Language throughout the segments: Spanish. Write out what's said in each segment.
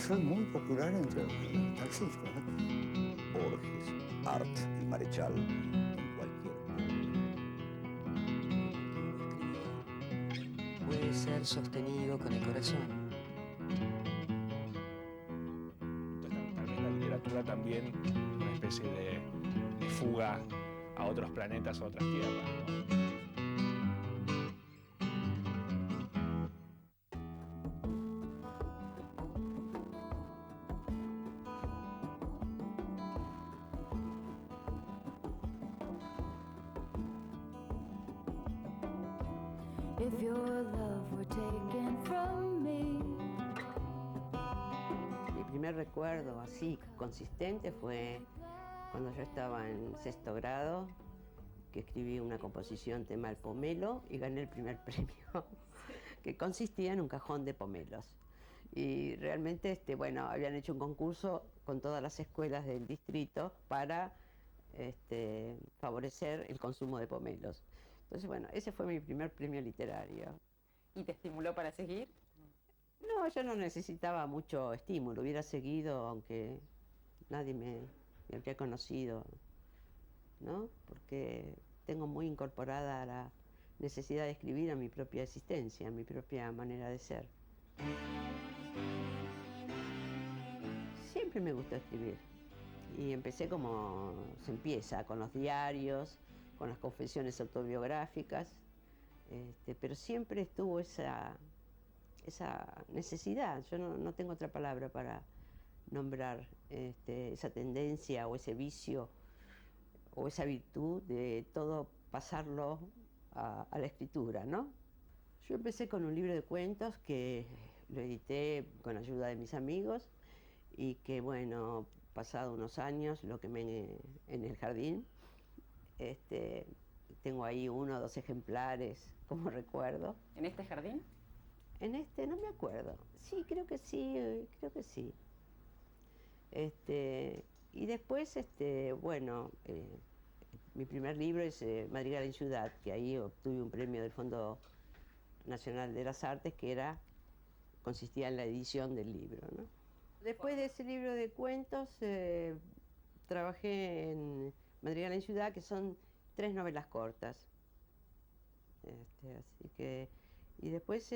Soy muy popular entre los taxistas. Borges, Art y Marechal en cualquier Puede ser sostenido con el corazón. Entonces, tal vez la literatura también una especie de fuga a otros planetas, a otras tierras, ¿no? If your love were taken from me. Mi primer recuerdo así consistente fue cuando yo estaba en sexto grado, que escribí una composición tema El Pomelo y gané el primer premio, que consistía en un cajón de pomelos. Y realmente, bueno, habían hecho un concurso con todas las escuelas del distrito para favorecer el consumo de pomelos. Entonces, bueno, ese fue mi primer premio literario. ¿Y te estimuló para seguir? No, yo no necesitaba mucho estímulo, hubiera seguido aunque nadie me habría conocido, ¿no? Porque tengo muy incorporada la necesidad de escribir a mi propia existencia, a mi propia manera de ser. Siempre me gustó escribir y empecé como se empieza, con los diarios, con las confesiones autobiográficas, pero siempre estuvo esa necesidad. Yo no tengo otra palabra para nombrar esa tendencia o ese vicio o esa virtud de todo pasarlo a la escritura, ¿no? Yo empecé con un libro de cuentos que lo edité con ayuda de mis amigos y que, bueno, pasado unos años lo quemé en el jardín. Tengo ahí 1 o 2 ejemplares como recuerdo. ¿En este jardín? En no me acuerdo. Sí, creo que sí, creo que sí. Y después, bueno, mi primer libro es Madrigal en Ciudad, que ahí obtuve un premio del Fondo Nacional de las Artes, que consistía en la edición del libro, ¿no? Después de ese libro de cuentos, trabajé en Madrigal en Ciudad, que son 3 novelas cortas. Así que, y después,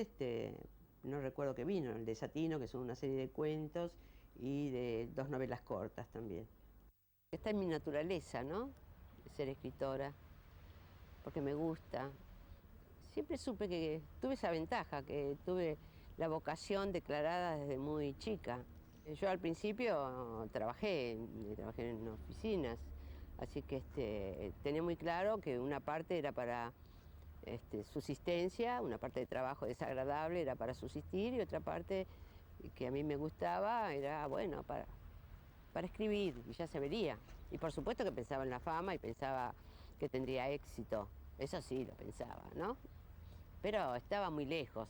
no recuerdo qué vino, El Desatino, que son una serie de cuentos, y de 2 novelas cortas también. Está en mi naturaleza, ¿no? Ser escritora, porque me gusta. Siempre supe que tuve esa ventaja, que tuve la vocación declarada desde muy chica. Yo al principio trabajé en oficinas, así que tenía muy claro que una parte era para subsistencia, una parte de trabajo desagradable era para subsistir y otra parte que a mí me gustaba era, bueno, para escribir, y ya se vería. Y por supuesto que pensaba en la fama y pensaba que tendría éxito, eso sí lo pensaba, ¿no? Pero estaba muy lejos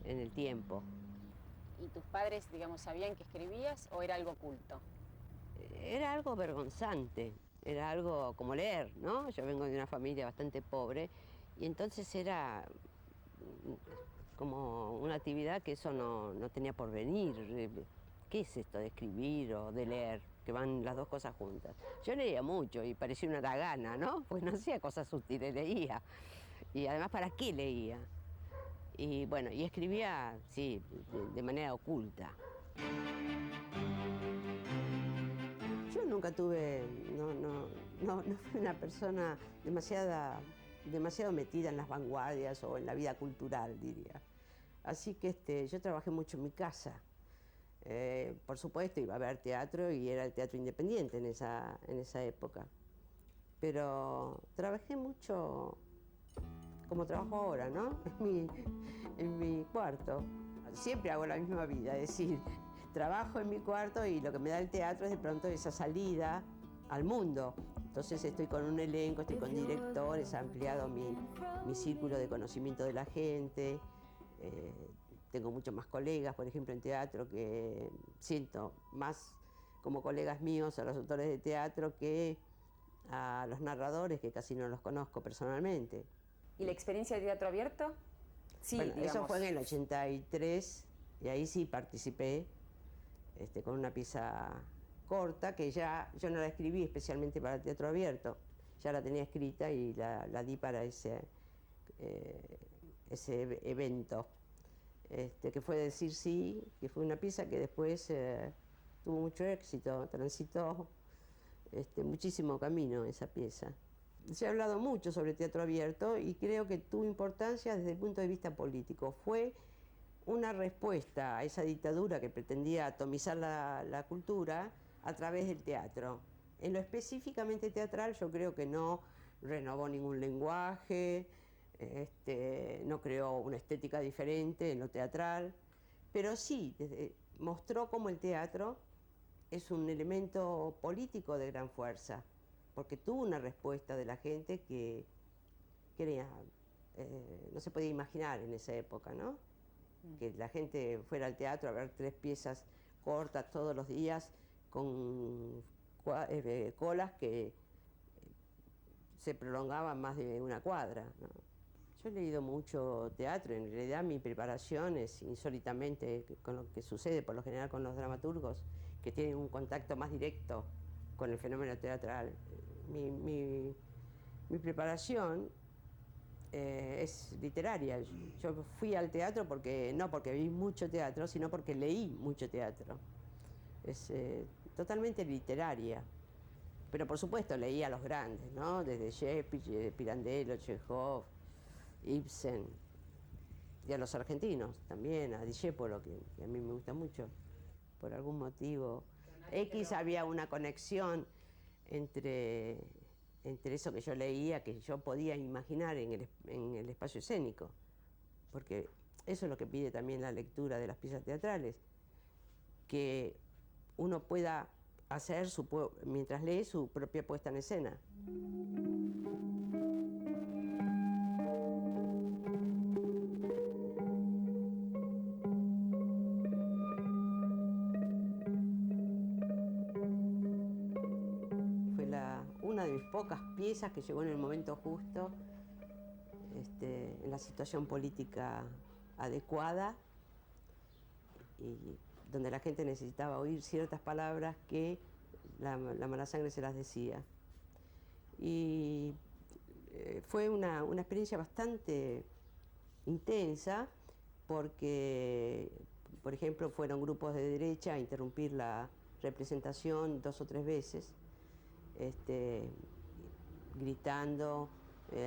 en el tiempo. ¿Y tus padres, digamos, sabían que escribías o era algo oculto? Era algo vergonzante, era algo como leer, ¿no? Yo vengo de una familia bastante pobre y entonces era como una actividad que eso no tenía por venir. ¿Qué es esto de escribir o de leer? Que van las dos cosas juntas. Yo leía mucho y parecía una haragana, ¿no? Pues no hacía cosas útiles, leía. Y además, ¿para qué leía? Y bueno, y escribía, sí, de manera oculta. Yo nunca tuve, no fui una persona demasiado metida en las vanguardias o en la vida cultural, diría. Así que yo trabajé mucho en mi casa. Por supuesto, iba a ver teatro y era el teatro independiente en esa época. Pero trabajé mucho como trabajo ahora, ¿no? En mi cuarto. Siempre hago la misma vida, es decir, trabajo en mi cuarto y lo que me da el teatro es de pronto esa salida al mundo. Entonces estoy con un elenco, estoy con directores, he ampliado mi círculo de conocimiento de la gente. Tengo muchos más colegas, por ejemplo, en teatro, que siento más como colegas míos a los autores de teatro que a los narradores, que casi no los conozco personalmente. ¿Y la experiencia de teatro abierto? Sí, bueno, digamos. eso fue en el 83, Y ahí sí participé con una pieza corta que ya yo no la escribí especialmente para el teatro abierto, ya la tenía escrita y la di para ese evento, que fue Decir Sí, que fue una pieza que después tuvo mucho éxito, transitó muchísimo camino esa pieza. Se ha hablado mucho sobre teatro abierto y creo que tuvo importancia desde el punto de vista político. Fue una respuesta a esa dictadura que pretendía atomizar la cultura a través del teatro. En lo específicamente teatral yo creo que no renovó ningún lenguaje, no creó una estética diferente en lo teatral, pero sí mostró cómo el teatro es un elemento político de gran fuerza, porque tuvo una respuesta de la gente que no se podía imaginar en esa época, ¿no? Que la gente fuera al teatro a ver 3 piezas cortas todos los días con colas que se prolongaban más de una cuadra, ¿no? Yo he leído mucho teatro, en realidad mi preparación es insólitamente con lo que sucede por lo general con los dramaturgos, que tienen un contacto más directo con el fenómeno teatral. Mi preparación es literaria. Yo fui al teatro no porque vi mucho teatro, sino porque leí mucho teatro. Es totalmente literaria. Pero por supuesto leí a los grandes, ¿no? Desde Shakespeare, Pirandello, Chekhov, Ibsen, y a los argentinos también, a Discépolo, que a mí me gusta mucho, por algún motivo. Había una conexión entre eso que yo leía, que yo podía imaginar en el espacio escénico, porque eso es lo que pide también la lectura de las piezas teatrales, que uno pueda hacer, mientras lee, su propia puesta en escena. Una de mis pocas piezas que llegó en el momento justo, en la situación política adecuada, y donde la gente necesitaba oír ciertas palabras que la Malasangre se las decía. Y fue una experiencia bastante intensa, porque, por ejemplo, fueron grupos de derecha a interrumpir la representación 2 o 3 veces, gritando,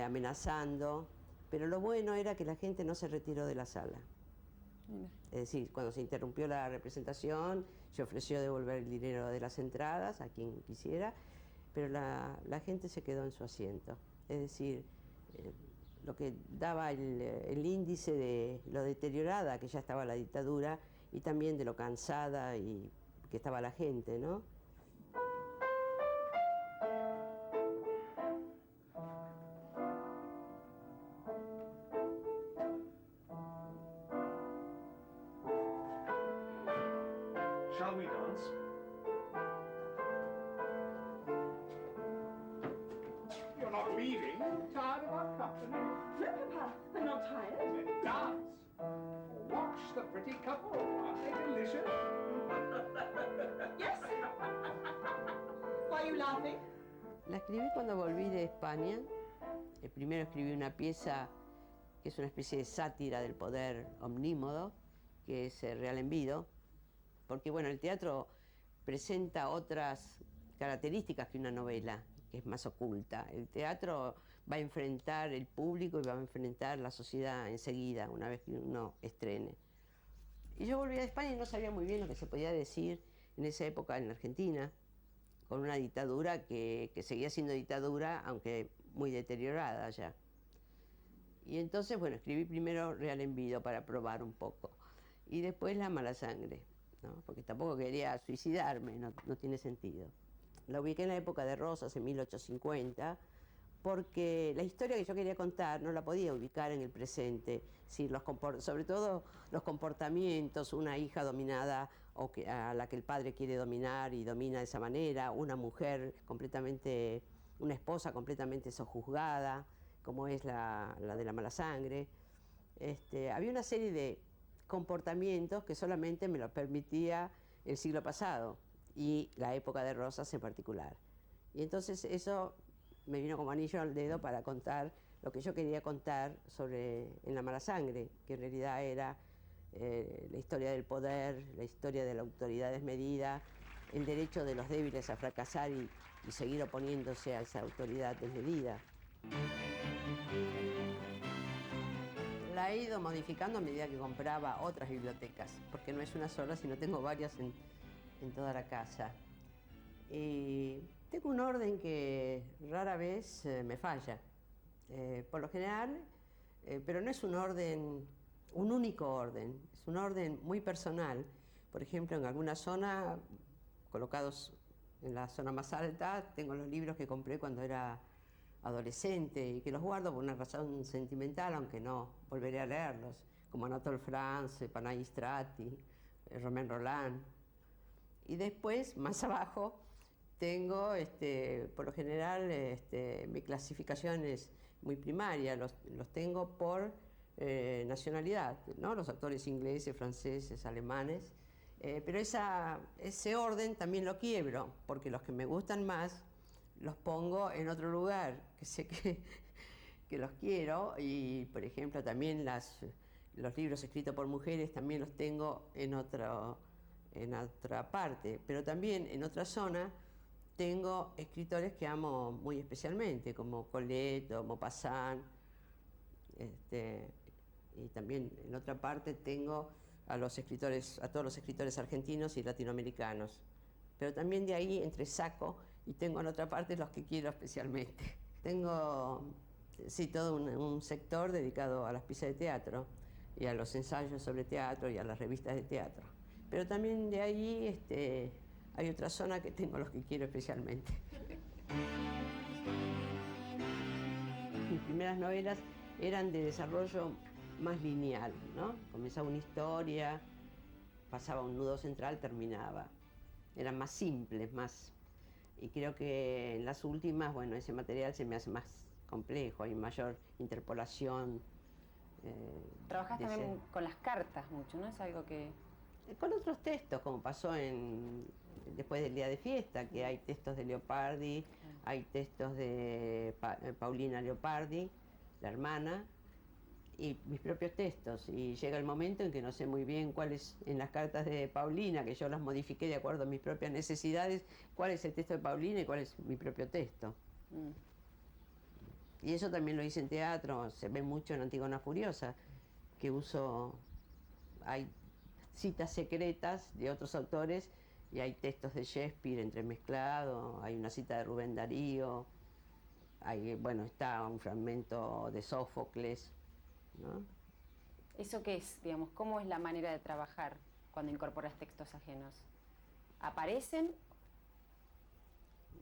amenazando, pero lo bueno era que la gente no se retiró de la sala. Es decir, cuando se interrumpió la representación, se ofreció devolver el dinero de las entradas a quien quisiera, pero la gente se quedó en su asiento. Es decir, lo que daba el índice de lo deteriorada que ya estaba la dictadura y también de lo cansada y que estaba la gente, ¿no? Shall we dance? You're not leaving? Tired of our company? No, Papa, I'm not tired. Then dance. Watch the pretty couple. Aren't they delicious? Yes. Why are you laughing? La escribí cuando volví de España. Primero escribí una pieza que es una especie de sátira del poder omnímodo, que es Real Envido, porque bueno, el teatro presenta otras características que una novela, que es más oculta. El teatro va a enfrentar el público y va a enfrentar la sociedad enseguida, una vez que uno estrene. Y yo volví a España y no sabía muy bien lo que se podía decir en esa época en la Argentina, con una dictadura que seguía siendo dictadura, aunque muy deteriorada ya. Y entonces, bueno, escribí primero Real Envido para probar un poco, y después La Malasangre, ¿no? Porque tampoco quería suicidarme, no tiene sentido. La ubiqué en la época de Rosas, en 1850, porque la historia que yo quería contar no la podía ubicar en el presente, sí, sobre todo los comportamientos, una hija dominada a la que el padre quiere dominar y domina de esa manera, una mujer completamente, una esposa completamente sojuzgada, como es la de La Malasangre. Había una serie de comportamientos que solamente me los permitía el siglo pasado y la época de Rosas en particular. Y entonces eso me vino como anillo al dedo para contar lo que yo quería contar sobre En la mala sangre, que en realidad era la historia del poder, la historia de la autoridad desmedida, el derecho de los débiles a fracasar y seguir oponiéndose a esa autoridad desmedida. La he ido modificando a medida que compraba otras bibliotecas, porque no es una sola, sino tengo varias en toda la casa. Y tengo un orden que rara vez me falla. Por lo general, pero no es un orden, un único orden, es un orden muy personal. Por ejemplo, en alguna zona, colocados en la zona más alta, tengo los libros que compré cuando era adolescente y que los guardo por una razón sentimental, aunque no volveré a leerlos, como Anatole France, Panahi Strati, Romain Rolland. Y después, más abajo, tengo, por lo general, mi clasificación es muy primaria, los tengo por nacionalidad, ¿no? Los autores ingleses, franceses, alemanes, pero ese orden también lo quiebro, porque los que me gustan más los pongo en otro lugar, que sé que los quiero, y por ejemplo también los libros escritos por mujeres también los tengo en otra parte, pero también en otra zona tengo escritores que amo muy especialmente, como Colette o Maupassant, y también en otra parte tengo a todos los escritores argentinos y latinoamericanos. Pero también de ahí entresaco y tengo en otra parte los que quiero especialmente. Tengo, sí, todo un sector dedicado a las piezas de teatro y a los ensayos sobre teatro y a las revistas de teatro. Pero también de ahí hay otra zona que tengo los que quiero especialmente. Mis primeras novelas eran de desarrollo más lineal, ¿no? Comenzaba una historia, pasaba un nudo central, terminaba. Eran más simples, más... Y creo que en las últimas, bueno, ese material se me hace más complejo, hay mayor interpolación. Trabajas también con las cartas mucho, ¿no? Es algo que... Con otros textos, como pasó después del día de fiesta, que hay textos de Leopardi, hay textos de Paulina Leopardi, la hermana, y mis propios textos. Y llega el momento en que no sé muy bien cuál es, en las cartas de Paulina, que yo las modifiqué de acuerdo a mis propias necesidades, cuál es el texto de Paulina y cuál es mi propio texto. Y eso también lo hice en teatro, se ve mucho en Antígona Furiosa, que hay citas secretas de otros autores y hay textos de Shakespeare entremezclados, hay una cita de Rubén Darío, está un fragmento de Sófocles, ¿no? ¿Eso qué es, digamos? ¿Cómo es la manera de trabajar cuando incorporas textos ajenos? ¿Aparecen?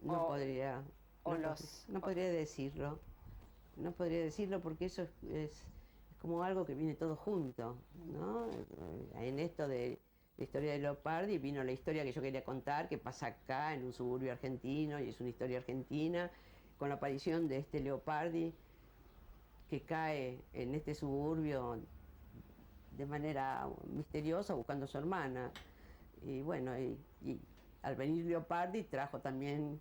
No podría decirlo. No podría decirlo porque eso es como algo que viene todo junto, ¿no? En esto de la historia de Leopardi vino la historia que yo quería contar, que pasa acá en un suburbio argentino y es una historia argentina, con la aparición de este Leopardi que cae en este suburbio de manera misteriosa buscando a su hermana. Y bueno, y al venir Leopardi trajo también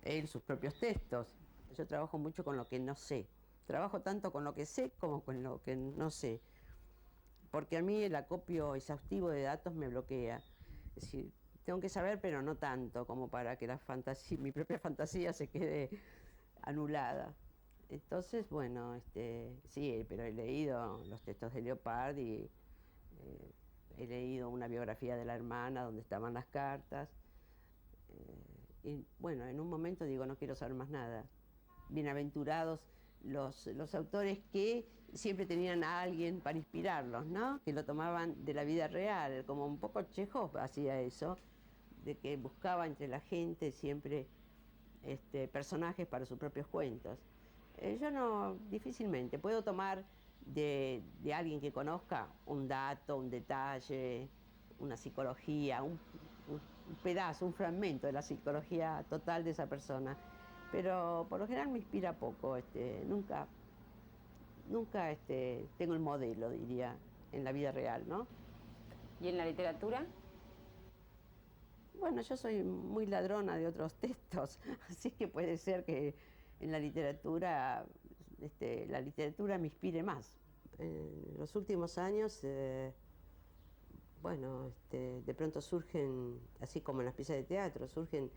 él sus propios textos. Yo trabajo mucho con lo que no sé. Trabajo tanto con lo que sé como con lo que no sé. Porque a mí el acopio exhaustivo de datos me bloquea. Es decir, tengo que saber, pero no tanto como para que mi propia fantasía se quede anulada. Entonces, bueno, sí, pero he leído los textos de Leopardi, he leído una biografía de la hermana donde estaban las cartas. Y bueno, en un momento digo, no quiero saber más nada. Bienaventurados los autores que siempre tenían a alguien para inspirarlos, ¿no? Que lo tomaban de la vida real, como un poco Chekhov hacía eso, de que buscaba entre la gente siempre personajes para sus propios cuentos. Yo no, difícilmente, puedo tomar de alguien que conozca un dato, un detalle, una psicología, un pedazo, un fragmento de la psicología total de esa persona. Pero por lo general me inspira poco, nunca tengo el modelo, diría. en la vida real, ¿no? ¿Y en la literatura? Bueno, yo soy muy ladrona de otros textos, así que puede ser que en la literatura me inspire más. En los últimos años, de pronto surgen, así como en las piezas de teatro, surgen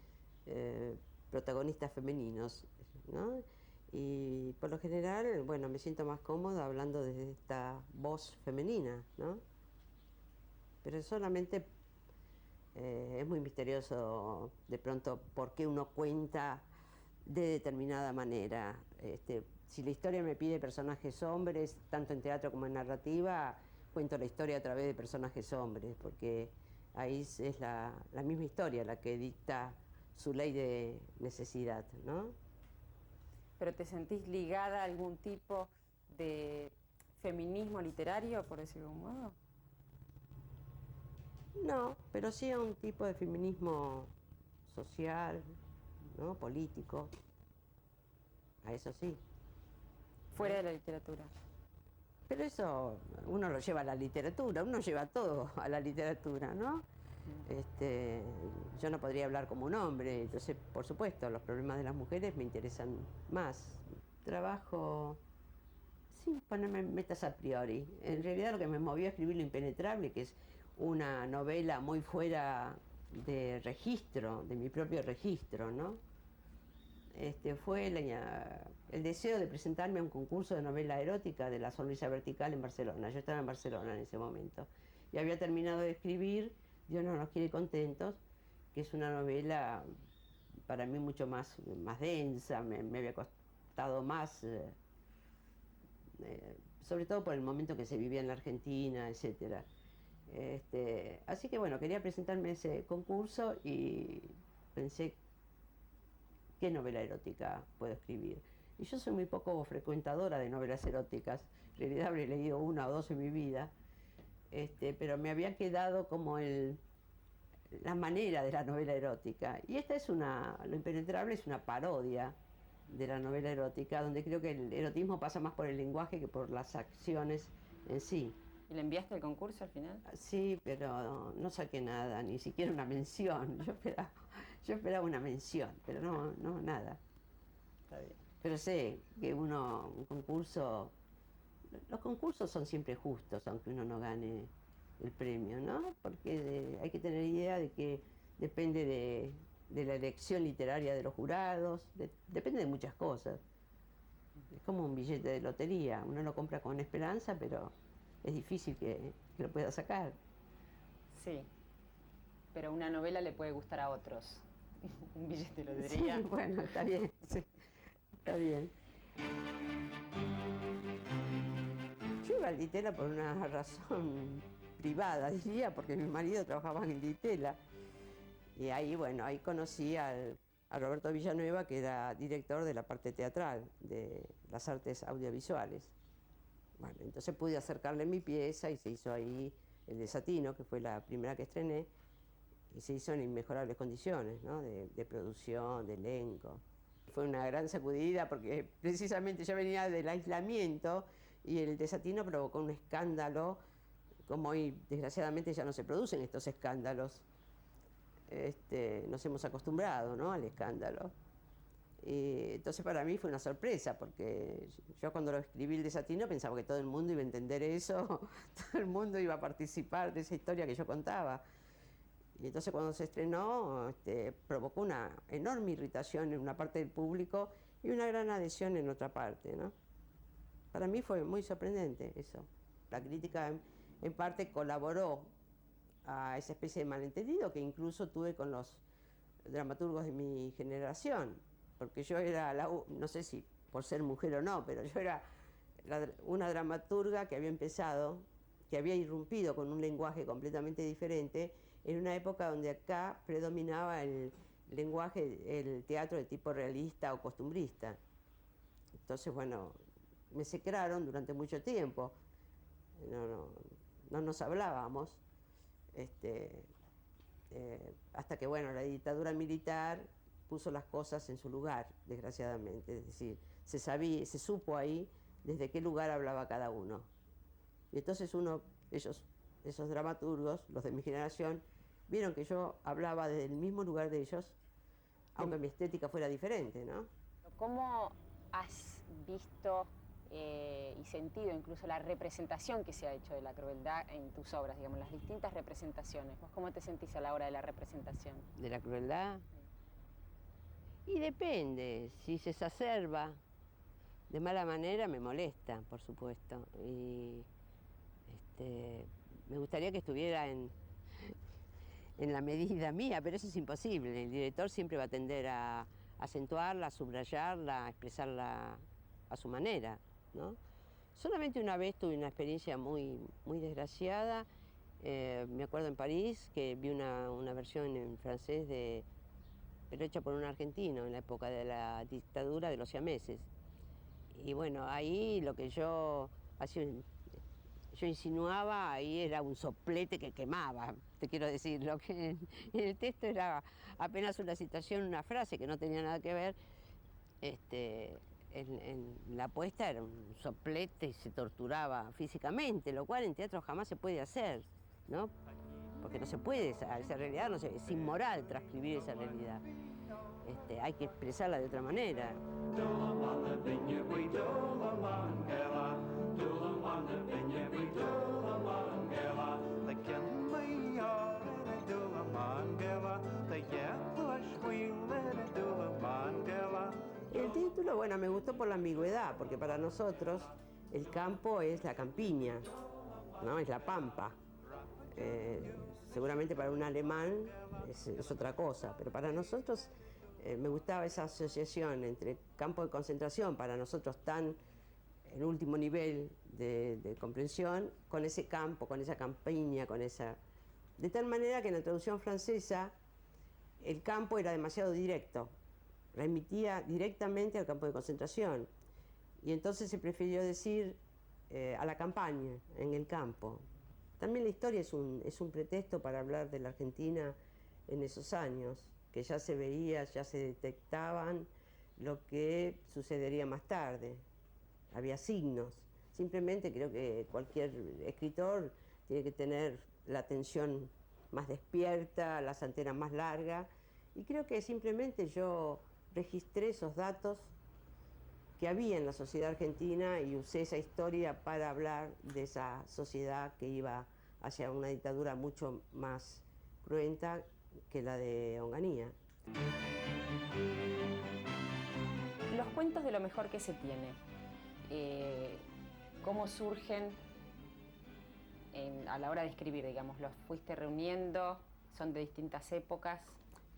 protagonistas femeninos, ¿no? Y por lo general, bueno, me siento más cómoda hablando desde esta voz femenina, ¿no? Pero solamente es muy misterioso de pronto por qué uno cuenta de determinada manera. Si la historia me pide personajes hombres, tanto en teatro como en narrativa, cuento la historia a través de personajes hombres, porque ahí es la misma historia la que dicta su ley de necesidad, ¿no? ¿Pero te sentís ligada a algún tipo de feminismo literario, por decirlo de algún modo? No, pero sí a un tipo de feminismo social, ¿no? Político. A eso sí. Fuera de la literatura. Pero eso uno lo lleva a la literatura, uno lleva todo a la literatura, ¿no? Yo no podría hablar como un hombre, entonces, por supuesto, los problemas de las mujeres me interesan más. Trabajo sin ponerme metas a priori. En realidad lo que me movió a escribir Lo Impenetrable, que es una novela muy fuera de registro, de mi propio registro, ¿no? Fue el deseo de presentarme a un concurso de novela erótica de la Sonrisa Vertical en Barcelona. Yo estaba en Barcelona en ese momento. Y había terminado de escribir Dios no nos quiere contentos, que es una novela para mí mucho más densa, me había costado más, sobre todo por el momento que se vivía en la Argentina, etc. Así que bueno, quería presentarme a ese concurso y pensé, ¿qué novela erótica puedo escribir? Y yo soy muy poco frecuentadora de novelas eróticas, en realidad habré leído una o dos en mi vida, pero me había quedado como la manera de la novela erótica. Y esta es Lo Impenetrable es una parodia de la novela erótica, donde creo que el erotismo pasa más por el lenguaje que por las acciones en sí. ¿Y le enviaste el concurso al final? Sí, pero no saqué nada, ni siquiera una mención. Yo esperaba una mención, pero no nada. Está bien. Pero sé que los concursos son siempre justos, aunque uno no gane el premio, ¿no? Porque hay que tener idea de que depende de la elección literaria de los jurados, depende de muchas cosas. Es como un billete de lotería, uno lo compra con esperanza, pero es difícil que lo pueda sacar. Sí, pero una novela le puede gustar a otros. Un billete de lotería. Sí, bueno, está bien, sí, está bien. Yo iba al Ditela por una razón privada, diría, porque mi marido trabajaba en el Ditela. Y ahí, bueno, ahí conocí a Roberto Villanueva, que era director de la parte teatral, de las artes audiovisuales. Bueno, entonces pude acercarle mi pieza y se hizo ahí El Desatino, que fue la primera que estrené, y se hizo en inmejorables condiciones, ¿no? De producción, de elenco. Fue una gran sacudida porque precisamente yo venía del aislamiento y El Desatino provocó un escándalo, como hoy desgraciadamente ya no se producen estos escándalos. Nos hemos acostumbrado, ¿no?, al escándalo. Y entonces para mí fue una sorpresa, porque yo cuando lo escribí El Desatino pensaba que todo el mundo iba a entender eso, todo el mundo iba a participar de esa historia que yo contaba. Y entonces cuando se estrenó, provocó una enorme irritación en una parte del público y una gran adhesión en otra parte, ¿no? Para mí fue muy sorprendente eso. La crítica en parte colaboró a esa especie de malentendido que incluso tuve con los dramaturgos de mi generación, porque yo era, no sé si por ser mujer o no, pero yo era una dramaturga que había empezado, que había irrumpido con un lenguaje completamente diferente, en una época donde acá predominaba el lenguaje, el teatro de tipo realista o costumbrista. Entonces, bueno, me secraron durante mucho tiempo, no nos hablábamos, hasta que, bueno, la dictadura militar puso las cosas en su lugar, desgraciadamente, es decir, se supo ahí desde qué lugar hablaba cada uno. Y entonces uno esos dramaturgos, los de mi generación, vieron que yo hablaba desde el mismo lugar de ellos, aunque mi estética fuera diferente, ¿no? ¿Cómo has visto y sentido incluso la representación que se ha hecho de la crueldad en tus obras, digamos, las distintas representaciones? ¿Vos cómo te sentís a la hora de la representación? De la crueldad. Y depende, si se exacerba de mala manera me molesta, por supuesto. Y me gustaría que estuviera en la medida mía, pero eso es imposible. El director siempre va a tender a acentuarla, a subrayarla, a expresarla a su manera, ¿no? Solamente una vez tuve una experiencia muy desgraciada. Me acuerdo en París que vi una versión en francés pero hecha por un argentino en la época de la dictadura de los siameses. Y bueno, ahí lo que yo insinuaba, ahí era un soplete que quemaba, te quiero decir. Lo que en el texto era apenas una citación, una frase que no tenía nada que ver. En la puesta era un soplete y se torturaba físicamente, lo cual en teatro jamás se puede hacer, ¿no? Porque no se puede, esa realidad no es inmoral transcribir esa realidad. Hay que expresarla de otra manera. El título, bueno, me gustó por la ambigüedad, porque para nosotros el campo es la campiña, ¿no? Es la pampa. Seguramente para un alemán es otra cosa, pero para nosotros me gustaba esa asociación entre campo de concentración, para nosotros tan en último nivel de comprensión, con ese campo, con esa campiña, con esa... De tal manera que en la traducción francesa el campo era demasiado directo, remitía directamente al campo de concentración, y entonces se prefirió decir a la campaña, en el campo. También la historia es un pretexto para hablar de la Argentina en esos años, que ya se veía, ya se detectaban lo que sucedería más tarde. Había signos. Simplemente creo que cualquier escritor tiene que tener la atención más despierta, las antenas más largas, y creo que simplemente yo registré esos datos que había en la sociedad argentina y usé esa historia para hablar de esa sociedad que iba hacia una dictadura mucho más cruenta que la de Onganía. Los cuentos de lo mejor que se tiene, ¿cómo surgen a la hora de escribir, digamos? ¿Los fuiste reuniendo? ¿Son de distintas épocas?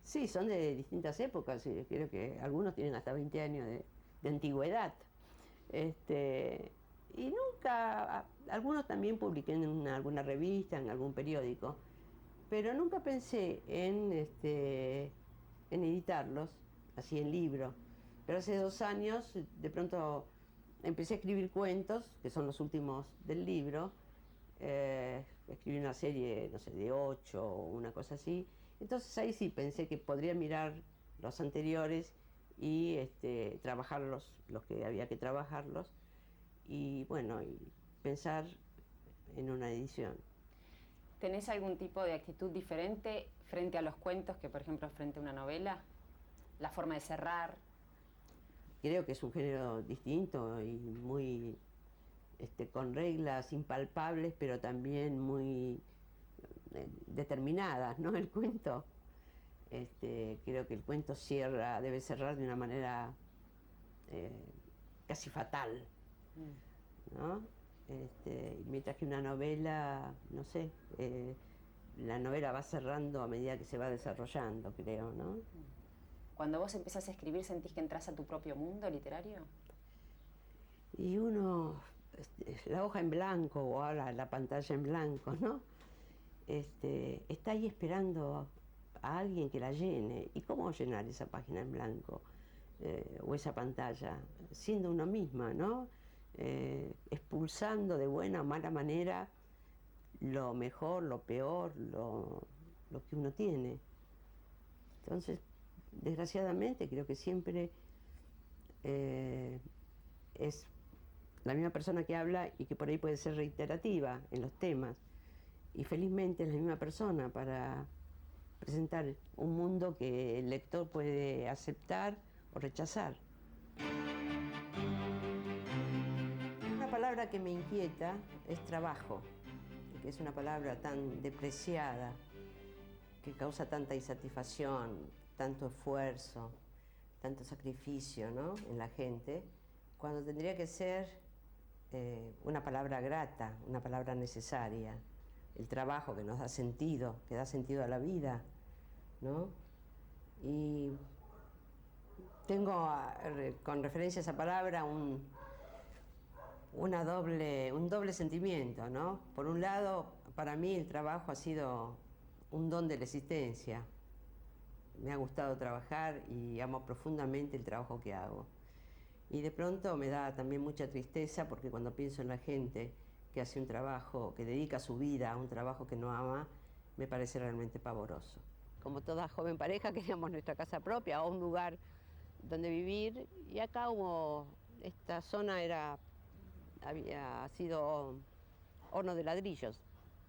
Sí, son de distintas épocas. Creo que algunos tienen hasta 20 años de antigüedad. Y nunca, algunos también publiqué en alguna revista, en algún periódico, pero nunca pensé en editarlos, así en libro. Pero hace 2 años, de pronto, empecé a escribir cuentos, que son los últimos del libro. Escribí una serie, no sé, de 8 o una cosa así. Entonces ahí sí pensé que podría mirar los anteriores y trabajarlos, los que había que trabajarlos, y bueno, y pensar en una edición. ¿Tenés algún tipo de actitud diferente frente a los cuentos que, por ejemplo, frente a una novela? ¿La forma de cerrar? Creo que es un género distinto y muy con reglas impalpables, pero también muy determinadas, ¿no? El cuento. Creo que el cuento debe cerrar de una manera casi fatal, ¿no? Mientras que una novela, no sé, la novela va cerrando a medida que se va desarrollando, creo, ¿no? Cuando vos empezás a escribir, ¿sentís que entras a tu propio mundo literario? Y la hoja en blanco o ahora la pantalla en blanco, ¿no? Está ahí esperando a alguien que la llene. ¿Y cómo llenar esa página en blanco o esa pantalla? Siendo uno misma, ¿no? Expulsando de buena o mala manera lo mejor, lo peor, lo que uno tiene. Entonces, desgraciadamente, creo que siempre es la misma persona que habla y que por ahí puede ser reiterativa en los temas. Y felizmente es la misma persona para presentar un mundo que el lector puede aceptar o rechazar. Una palabra que me inquieta es trabajo, que es una palabra tan depreciada, que causa tanta insatisfacción, tanto esfuerzo, tanto sacrificio, ¿no?, en la gente, cuando tendría que ser una palabra grata, una palabra necesaria. El trabajo que nos da sentido, que da sentido a la vida, ¿no? Y tengo, con referencia a esa palabra, un doble sentimiento, ¿no? Por un lado, para mí el trabajo ha sido un don de la existencia. Me ha gustado trabajar y amo profundamente el trabajo que hago. Y de pronto me da también mucha tristeza porque cuando pienso en la gente que hace un trabajo, que dedica su vida a un trabajo que no ama, me parece realmente pavoroso. Como toda joven pareja queríamos nuestra casa propia o un lugar donde vivir, y acá esta zona había sido horno de ladrillos,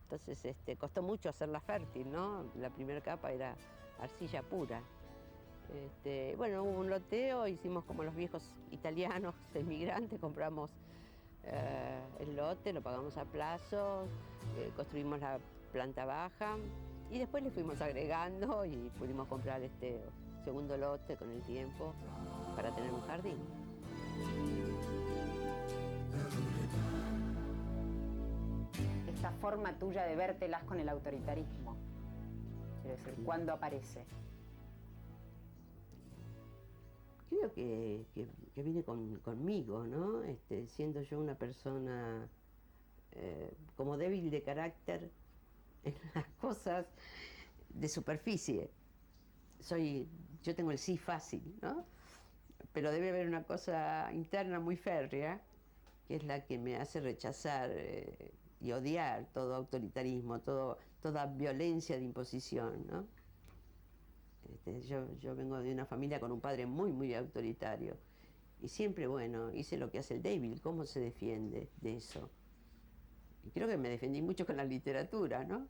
entonces costó mucho hacerla fértil, ¿no? La primera capa era arcilla pura. Bueno, hubo un loteo, hicimos como los viejos italianos emigrantes, compramos el lote, lo pagamos a plazo, construimos la planta baja y después le fuimos agregando y pudimos comprar este segundo lote con el tiempo para tener un jardín. Esta forma tuya de vértelas con el autoritarismo, quiero decir, ¿cuándo aparece? Creo que viene conmigo, ¿no? Siendo yo una persona como débil de carácter en las cosas de superficie. Yo tengo el sí fácil, ¿no? Pero debe haber una cosa interna muy férrea, que es la que me hace rechazar y odiar todo autoritarismo, toda violencia de imposición, ¿no? Yo vengo de una familia con un padre muy, muy autoritario. Y siempre, bueno, hice lo que hace el débil. ¿Cómo se defiende de eso? Y creo que me defendí mucho con la literatura, ¿no?